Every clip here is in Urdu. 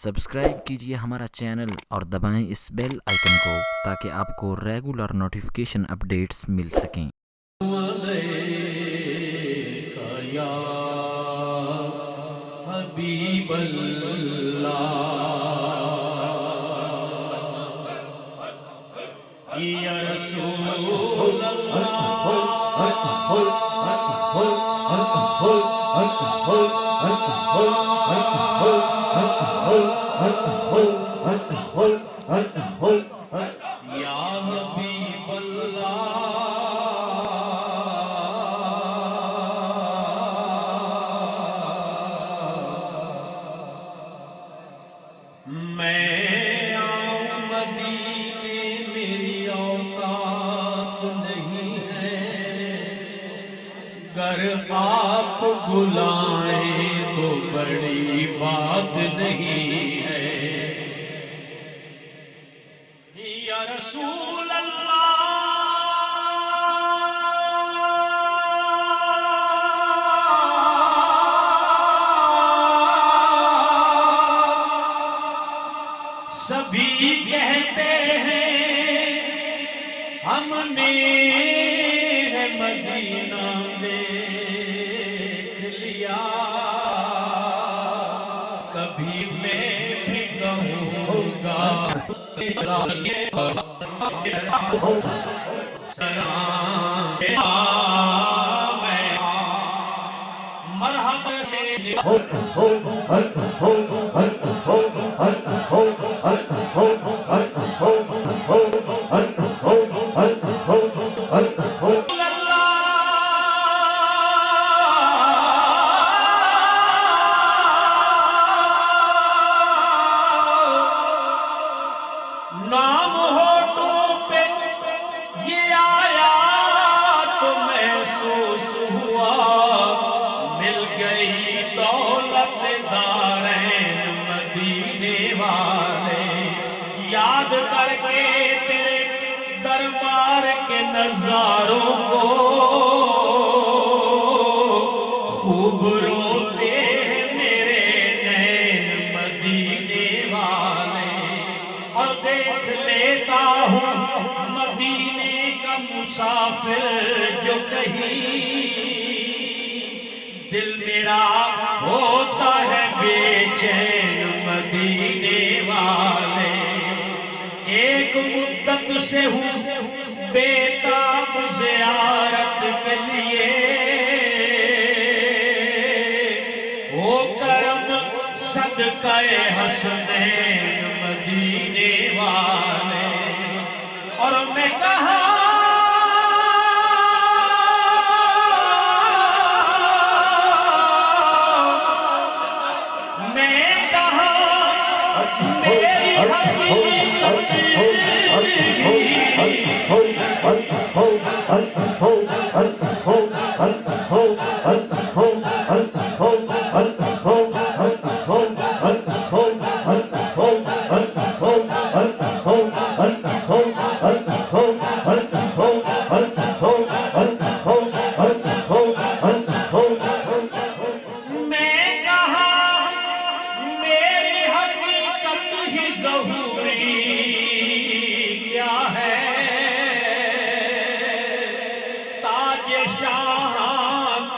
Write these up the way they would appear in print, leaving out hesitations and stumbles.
سبسکرائب کیجیے ہمارا چینل اور دبائیں اس بیل آئیکن کو تاکہ آپ کو ریگولر نوٹیفیکیشن اپڈیٹس مل سکیں۔ یا حبیب اللہ یا رسول یا حبیب اللہ میں آؤں مدینے میری اوقات نہیں ہے، گر آپ بلائیں تو بڑی بات نہیں ہے۔ یا رسول اللہ سبھی کہتے ہیں ہم نے مدینہ دیکھ لیا، کبھی میں بھی کہوں گا نام ہوٹوں پہ یہ آیا تو محسوس ہوا، مل گئی دولت دارین مدینے والے، یاد کر کے تیرے دربار کے نظاروں کو خوب روتے میرے نین مدینے والے، اور دیکھ لیتا ہوں مدینے کا مسافر جو کہیں دل میرا ہوتا ہے بے چین مدینے والے، ایک مدت سے ہوں بیتاب زیارت کے لیے، او کرم صدقہ حسنین مدینے والے، اور میں کہا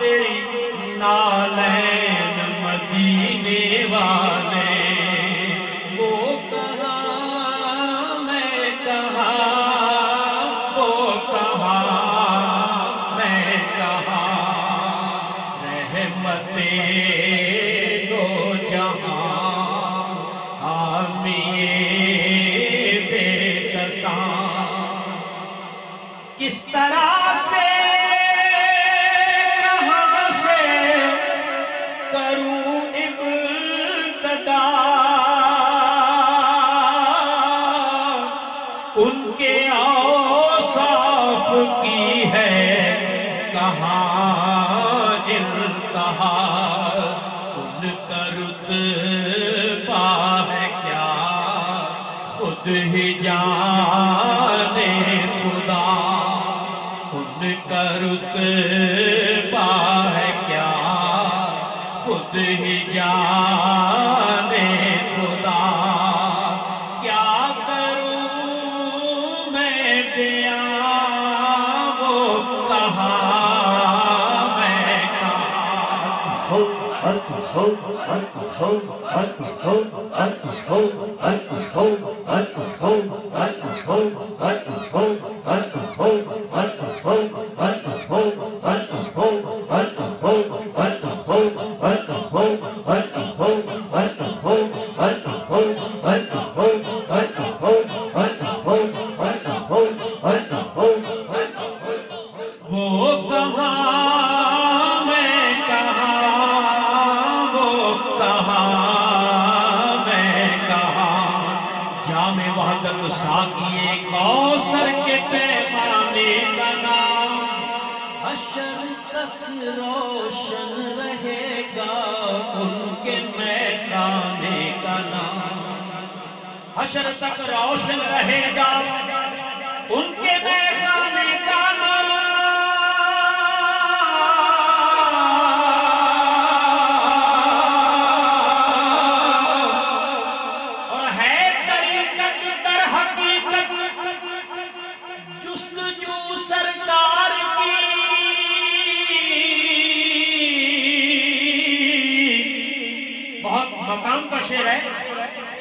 میری نالین مدینے والے، وہ کہاں میں کہاں، وہ کہاں میں کہاں، رحمتِ دو جہاں حامی بے کساں، کس طرح سے کروں ابتدا ان کے اوصاف کی ہے کہاں انتہا، ان کا رتبہ ہے کیا خود ہی جانے خدا، ان کا رتبہ ہے کیا خود ہی جانے خدا، حشر تک روشن رہے گا ان کے میخانے کا نام اور ہے طریقت در حقیقت جستجو سرکار کی بہت مقام کا شعر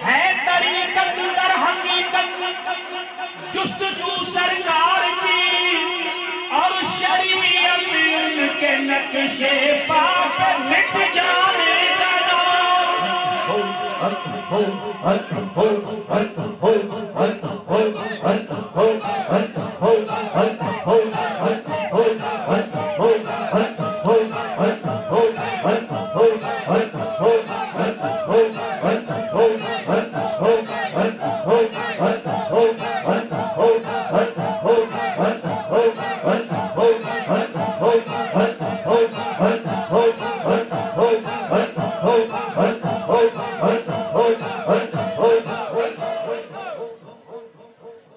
ہے طریقت در حقیقت جستجو سرکار کی اور شریعت ان کے نقشے پا کر مٹ جانے کا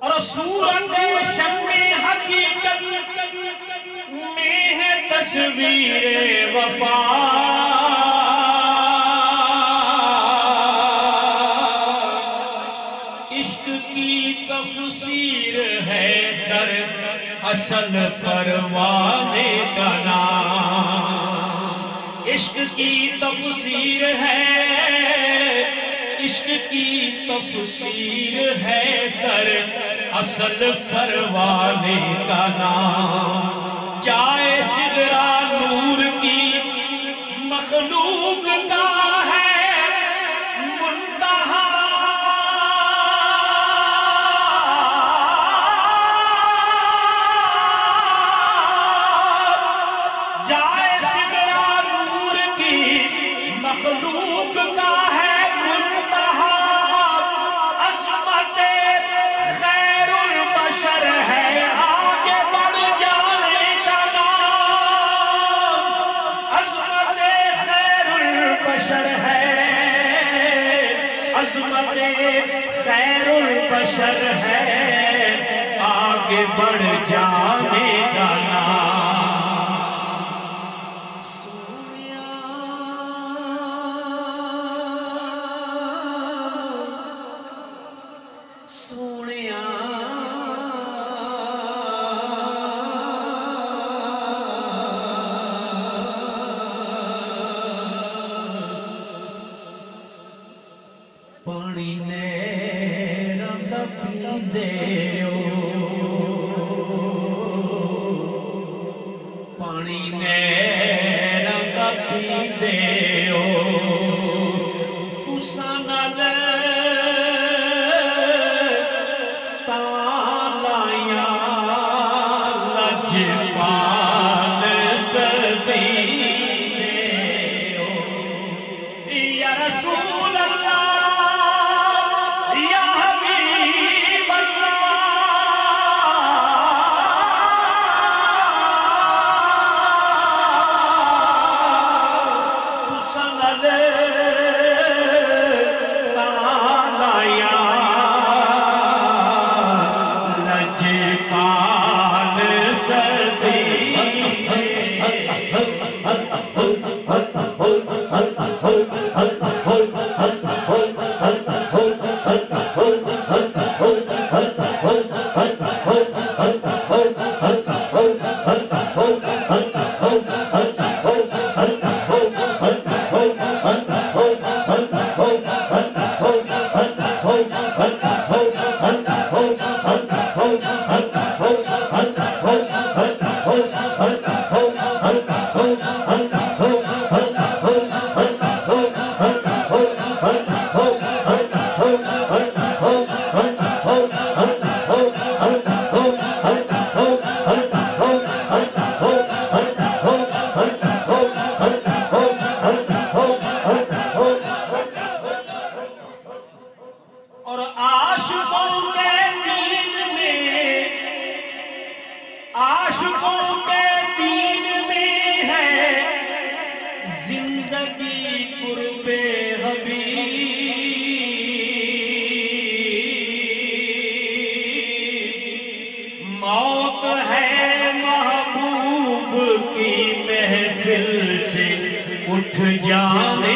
اور صورت شمع حقیقت میں ہے تصویر وفا عشق کی تفسیر ہے در اصل پروانے کا نام عشق کی تفسیر ہے عشق کی تفسیر ہے در اصل پروانے کا نام جائے سدرا نور کی مخلوق کا ہے منتہا جائے سدرا نور کی مخلوق کا ہے عظمت خیر البشر ہے آگے بڑھ جانے کا سونیا پانی نے رنگ پیندے پانی نے رنگ پیندے تساں نال تالیاں لجپال سبینے یا رسول اللہ اور عاشقوں کے دین میں، عاشقوں کے دین میں ہے زندگی قرب حبیب، موت ہے محبوب کی محفل سے اٹھ جانے